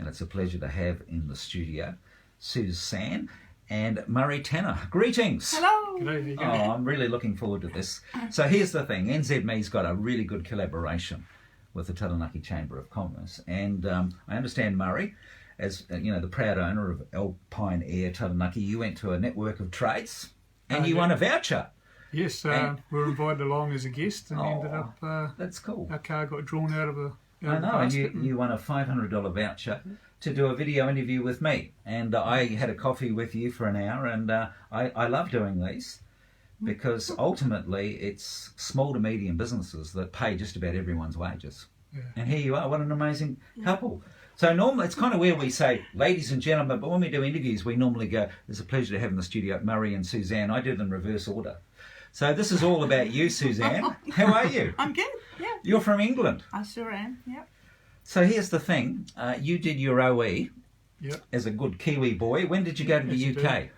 and it's a pleasure to have in the studio Suzanne and Murray Tanner. Greetings. Hello. G'day, Oh, I'm really looking forward to this. So here's the thing, NZME's got a really good collaboration with the Taranaki Chamber of Commerce, and I understand, Murray, as the proud owner of Alpine Air Taranaki, you went to a network of trades and you won a voucher. Yes, we were invited along as a guest and ended up... that's cool. Our car got drawn out of the I know, and you won a $500 voucher to do a video interview with me. And I had a coffee with you for an hour, and I love doing these because ultimately it's small to medium businesses that pay just about everyone's wages. Yeah. And here you are, what an amazing couple. So normally, it's kind of where we say, ladies and gentlemen, but when we do interviews, we normally go, it's a pleasure to have in the studio Murray and Suzanne. I did it in reverse order. So this is all about you, Suzanne. How are you? I'm good, yeah. You're from England. I sure am, yep. So here's the thing. You did your OE as a good Kiwi boy. When did you go to the UK?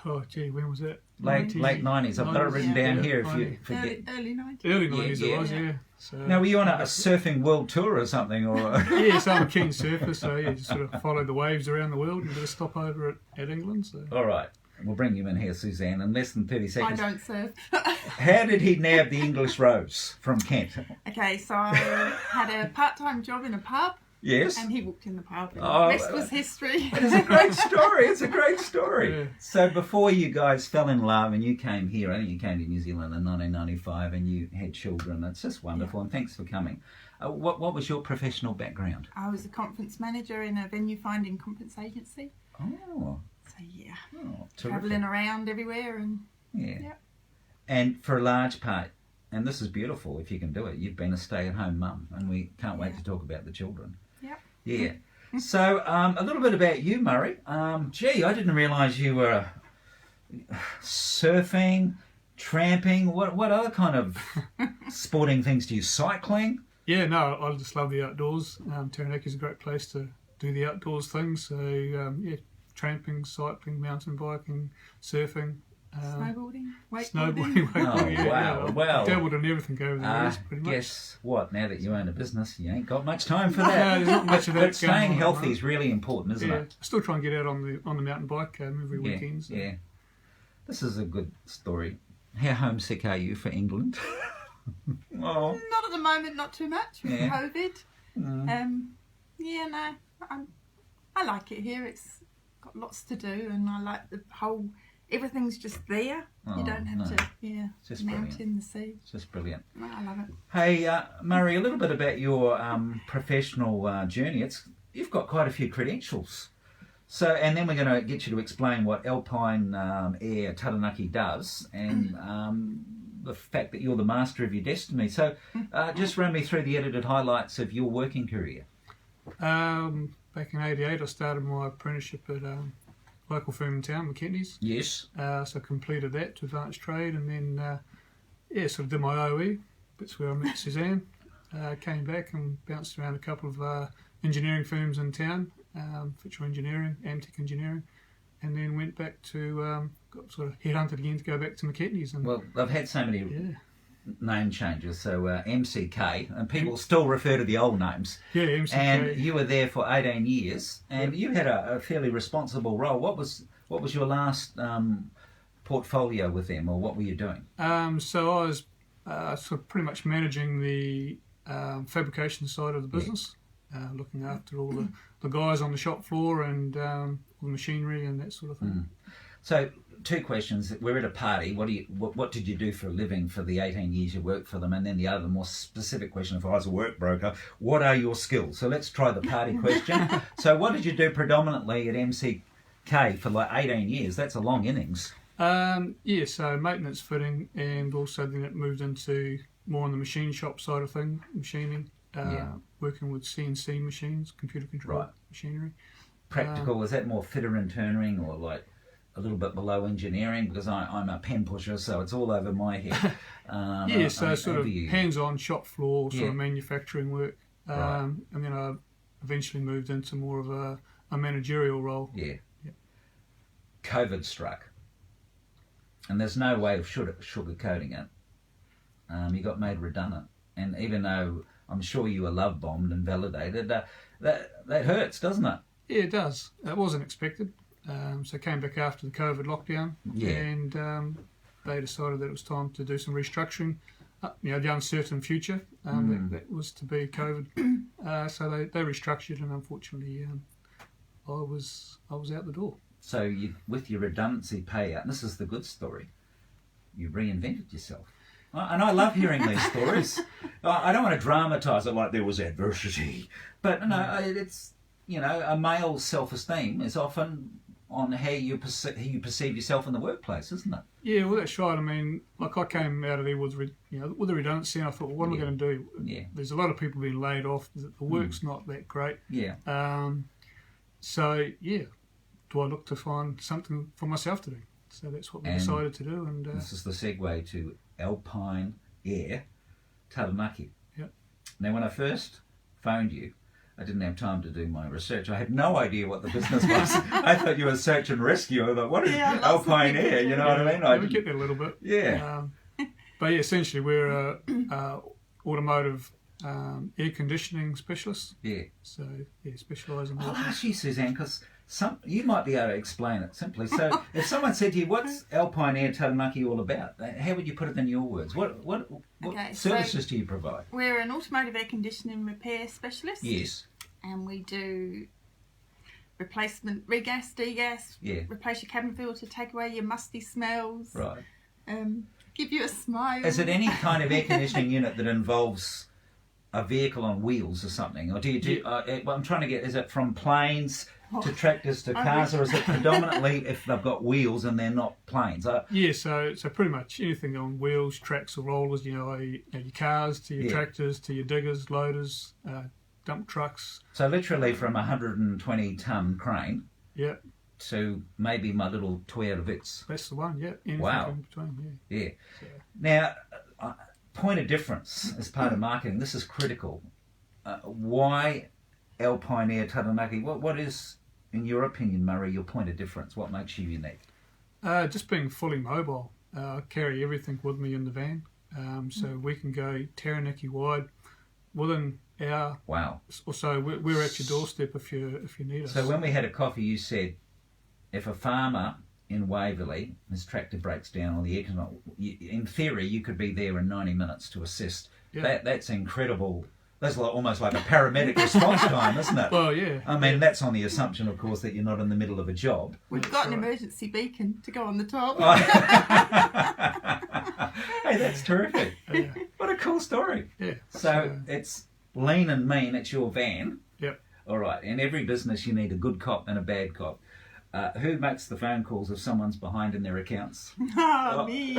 Oh, gee, when was that? Late 90s. I've got it written down here if you forget. Early 90s. Early 90s it was, yeah. So, now, were you on a surfing world tour or something? Or yeah, so I'm a keen surfer, so yeah, just sort of followed the waves around the world and did a stopover at England. So. All right. We'll bring you in here, Suzanne, in less than 30 seconds. I don't surf. How did he nab the English Rose from Kent? Okay, so I had a part-time job in a pub. Yes. And he walked in the pub. And Oh, the rest was history. It's a great story. It's a great story. Yeah. So before you guys fell in love and you came here, I think you came to New Zealand in 1995 and you had children. It's just wonderful, and thanks for coming. What was your professional background? I was a conference manager in a venue finding conference agency. Oh. So yeah, Terrific. travelling around everywhere and And for a large part, and this is beautiful if you can do it, you've been a stay-at-home mum, and we can't wait to talk about the children. Yeah. So a little bit about you, Murray. Gee, I didn't realise you were surfing, tramping. What other kind of sporting things do you? Cycling? Yeah, no, I just love the outdoors. Taranaki is a great place to do the outdoors things. So tramping, cycling, mountain biking, surfing. snowboarding, wakeboarding. Wow. I've dabbled in everything over the years, pretty much. Guess what? Now that you own a business, you ain't got much time for that. No, there's not much of that. But staying healthy is really important, isn't it? I still try and get out on the mountain bike every weekend. So. Yeah. This is a good story. How homesick are you for England? Not at the moment, not too much with COVID. I like it here. It's got lots to do, and I like the whole. Everything's just there. You don't have to, just mountain, brilliant. the sea. It's just brilliant. No, I love it. Hey, Murray, a little bit about your professional journey. You've got quite a few credentials. So, and then we're going to get you to explain what Alpine Air Taranaki does, and the fact that you're the master of your destiny. So, just run me through the edited highlights of your working career. Back in '88, I started my apprenticeship at local firm in town, McKinney's. Yes. So I completed that to advanced trade, and then sort of did my OE. That's where I met Suzanne. Came back and bounced around a couple of engineering firms in town, Vickery Engineering, Amtech Engineering, and then went back to got sort of headhunted again to go back to McKinney's. And well, they've had so many name changes, so MCK, and people still refer to the old names. Yeah, MCK. And you were there for 18 years, and you had a fairly responsible role. What was your last portfolio with them, or what were you doing? So I was sort of pretty much managing the fabrication side of the business, looking after all the guys on the shop floor and all the machinery and that sort of thing. So, two questions. We're at a party. What did you do for a living for the 18 years you worked for them? And then the other more specific question, if I was a work broker, what are your skills? So let's try the party question. So what did you do predominantly at MCK for like 18 years? That's a long innings. So maintenance, fitting, and also then it moved into more on the machine shop side of thing, machining, working with CNC machines, computer controlled machinery. Practical, is that more fitter and turning, or like a little bit below engineering? Because I'm a pen pusher, so it's all over my head. So sort of hands-on shop floor sort of manufacturing work. And then I eventually moved into more of a managerial role. Yeah. COVID struck. And there's no way of sugarcoating it. You got made redundant. And even though I'm sure you were love bombed and validated. That hurts, doesn't it? Yeah, it does. It wasn't expected. So I came back after the COVID lockdown, and they decided that it was time to do some restructuring. The uncertain future that was to be COVID. So they restructured, and unfortunately, I was out the door. So with your redundancy payout, and this is the good story, you reinvented yourself. And I love hearing these stories. I don't want to dramatise it like there was adversity, but no, it's, a male's self-esteem is often on how you perceive yourself in the workplace, isn't it? Yeah, well, that's right. I mean, like I came out of there with the redundancy, and I thought, well, what am I going to do? Yeah. There's a lot of people being laid off. The work's not that great. Yeah. So, do I look to find something for myself to do? So that's what we decided to do. And this is the segue to Alpine Air Taranaki. Yep. Now, when I first phoned you, I didn't have time to do my research. I had no idea what the business was. I thought you were search and rescue. I thought, what is Alpine Air? You know what I mean? We get there a little bit. Yeah. But essentially we're automotive air conditioning specialists. Yeah. So, specialise in I'll that. ask you, Suzanne, because you might be able to explain it simply. So if someone said to you, what's Alpine Air Taranaki all about? How would you put it in your words? What services do you provide? We're an automotive air conditioning repair specialist. Yes. And we do replacement, regas, degas, replace your cabin filter, take away your musty smells. Right. Give you a smile. Is it any kind of air conditioning unit that involves a vehicle on wheels or something? Or do you what I'm trying to get, is it from planes to tractors to cars, or is it predominantly if they've got wheels and they're not planes? So pretty much anything on wheels, tracks or rollers, your cars to your tractors to your diggers, loaders, dump trucks. So literally from a 120-ton crane to maybe my little Toyota Vitz. That's the one, anything in between, Yeah. So. Now, point of difference as part of marketing, this is critical. Why Alpine Air Taranaki? What is, in your opinion, Murray, your point of difference? What makes you unique? Just being fully mobile. I carry everything with me in the van, so we can go Taranaki wide within hour. Wow. Or so we're at your doorstep if you need us. So when we had a coffee, you said if a farmer in Waverley, his tractor breaks down on the exit, in theory you could be there in 90 minutes to assist. That's incredible. That's almost like a paramedic response time, isn't it? Well, yeah. I mean, that's on the assumption, of course, that you're not in the middle of a job. We've got an emergency beacon to go on the top. Hey, that's terrific. Yeah. What a cool story. Yeah. So it's lean and mean, it's your van. Yep. All right. In every business, you need a good cop and a bad cop. Who makes the phone calls if someone's behind in their accounts? Me.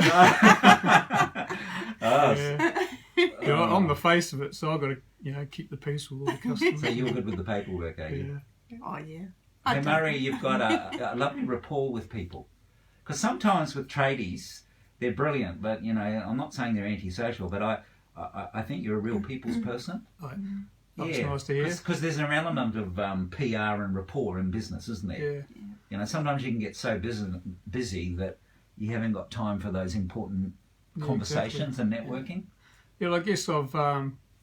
I'm the face of it, so I've got to keep the peace with all the customers. So you're good with the paperwork, are you? Oh, yeah. Hey, Murray, you've got a lovely rapport with people. Because sometimes with tradies, they're brilliant, but, I'm not saying they're antisocial, but I think you're a real people's person. That's nice to hear. Because there's an element of PR and rapport in business, isn't there? Yeah. Sometimes you can get so busy that you haven't got time for those important conversations and networking. Yeah, well, I guess I've,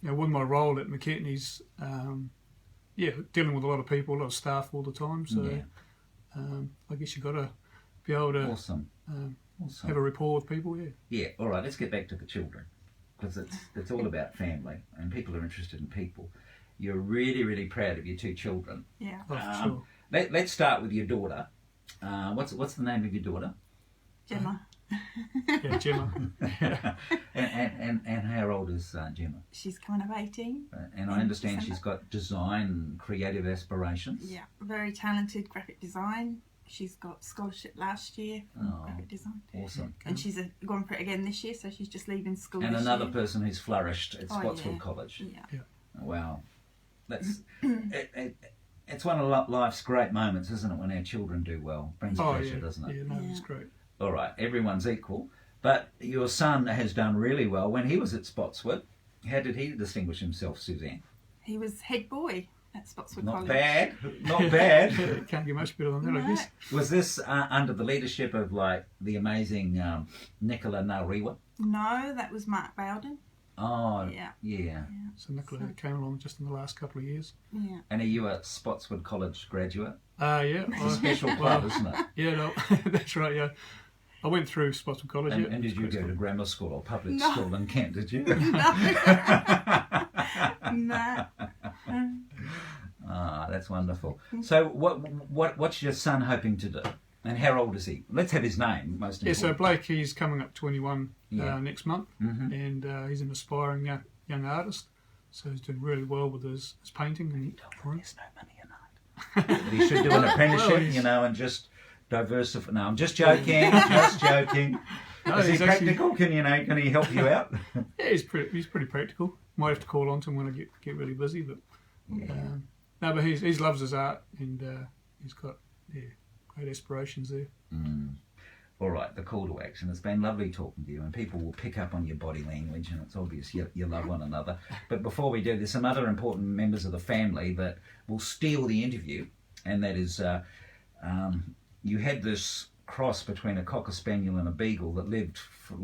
with my role at McKechnie's, dealing with a lot of people, a lot of staff all the time. So I guess you've got to be able to awesome. Have a rapport with people, Yeah, all right, let's get back to the children. Because it's all about family, and people are interested in people. You're really, really proud of your two children. Yeah. for sure. Let's start with your daughter. What's the name of your daughter? Gemma. Yeah, Gemma. and how old is Gemma? She's coming up 18. And I understand she's got design and creative aspirations. Yeah, very talented graphic design. She's got scholarship last year for graphic design. Awesome. And she's gone for it again this year, so she's just leaving school And this another year. person who's flourished at Spotswood College. Yeah. Wow. That's it's one of life's great moments, isn't it, when our children do well? Brings pleasure, doesn't it? Yeah, no, it's great. All right, everyone's equal. But your son has done really well. When he was at Spotswood, how did he distinguish himself, Suzanne? He was head boy at Spotswood Not College. bad. Not bad. Can't get much better than that, I guess. Was this under the leadership of, the amazing Nicola Nariwa? No, that was Mark Bowden. Oh, Yeah. yeah. So Nicola came along just in the last couple of years. Yeah. And are you a Spotswood College graduate? Yeah. It's a special club, isn't it? Yeah, no, that's right, yeah. I went through Spotswood College. And did you go to grammar school or public No. school in Kent, did you? No. Ah, that's wonderful. So what's your son hoping to do? And how old is he? Let's have his name, most Yeah, important. so Blake, he's coming up 21 Yeah. next month, Mhm. and he's an aspiring young artist. So he's doing really well with his painting and drawing. There's no money in art. But he should do an apprenticeship, Well, he's- and just diversify. No, I'm just joking. Just joking. No, Is he he's actually- practical? Can he help you out? Yeah, he's pretty practical. Might have to call on to him when I get really busy, but no, but he loves his art, and he's got great aspirations there. All right, the call to action. It's been lovely talking to you, and people will pick up on your body language, and it's obvious you love one another. But before we do, there's some other important members of the family that will steal the interview, and that is you had this cross between a Cocker Spaniel and a Beagle that lived for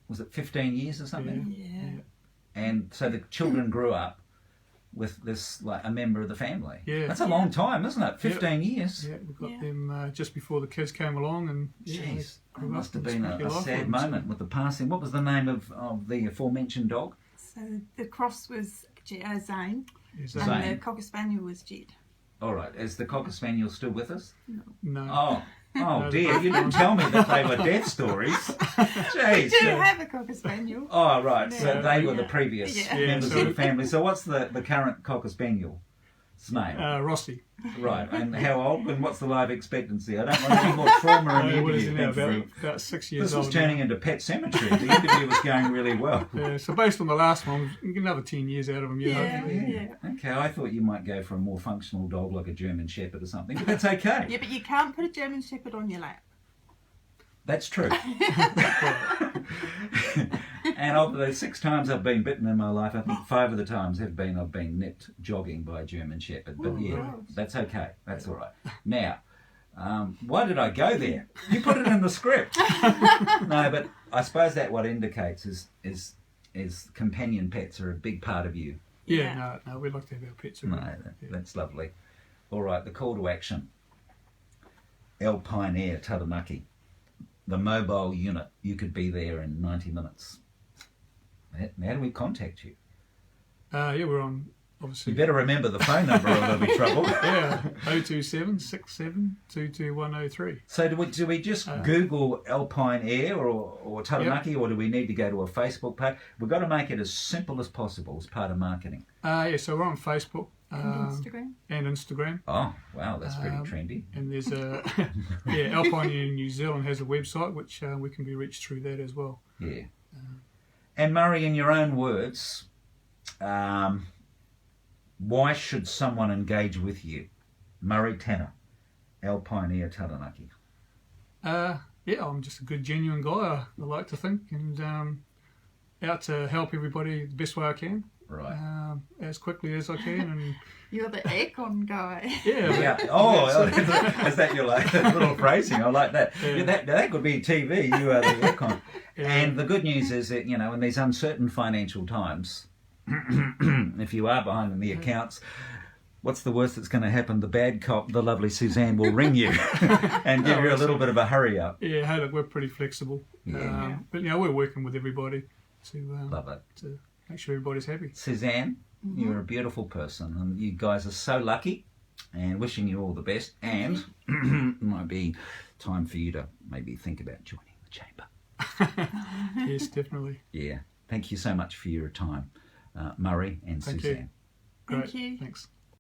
was it 15 years or something? Yeah. And so the children grew up with this, a member of the family. Yeah. That's a long time, isn't it? 15 years. Yeah, we got Yeah. them just before the kids came along, and Jeez, it grew must up have and been spent a their life sad with them, so- moment with the passing. What was the name of the aforementioned dog? So the cross was Zane, Yeah, Zane. and the Cocker Spaniel was Jed. All right, is the Cocker Spaniel still with us? No. Oh No, dear, they're you didn't tell me that they were death stories. Jeez. We do have a Cocker Spaniel. Oh, right, so Yeah. they were the Yeah. previous Yeah. members Yeah, of so- the family. So what's the current Cocker Spaniel's name? Rossi. Right, and how old, and what's the life expectancy? I don't want any more trauma in the What is he interview. now? Thank you. About 6 years This was old. turning into Pet Cemetery. The interview was going really well. So based on the last one, we get another 10 years out of him. Yeah. Okay, I thought you might go for a more functional dog like a German Shepherd or something, but that's okay. Yeah, but you can't put a German Shepherd on your lap. That's true. And of the 6 times I've been bitten in my life, I think 5 of the times I've been nipped jogging by a German Shepherd. But yeah, that's okay. That's all right. Now, why did I go there? You put it in the script. No, but I suppose that what indicates is companion pets are a big part of you. Yeah, no, we'd like to have our pets No, around. that's lovely. All right, the call to action. Alpine Air Taranaki. The mobile unit. You could be there in 90 minutes. How do we contact you? Yeah, we're on, You obviously. better remember the phone number or there'll be trouble. Yeah, 027 67 22103. So do we just Google Alpine Air or Taranaki, or do we need to go to a Facebook page? We've got to make it as simple as possible as part of marketing. Yeah, so we're on Facebook And Instagram. and Instagram. Oh, wow, that's pretty trendy. And there's Alpine Air New Zealand has a website which we can be reached through that as well. Yeah. And Murray, in your own words, why should someone engage with you? Murray Tanner, Alpine Air Taranaki. Yeah, I'm just a good, genuine guy, I like to think, and out to help everybody the best way I can, Right. as quickly as I can, and You're the aircon guy. Yeah. Oh, is that your little phrasing? I like that. Yeah, that could be TV. You are the aircon. And the good news is that, in these uncertain financial times, if you are behind in the accounts, what's the worst that's going to happen? The bad cop, the lovely Suzanne, will ring you and give you a little bit of a hurry up. Yeah, hey, look, we're pretty flexible. Yeah. But we're working with everybody to Love it. to make sure everybody's happy. Suzanne, you're a beautiful person, and you guys are so lucky, and wishing you all the best. And it might be time for you to maybe think about joining the chamber. Yes, definitely. Yeah. Thank you so much for your time, Murray and Thank you. Suzanne. Great. Thank you. Thanks.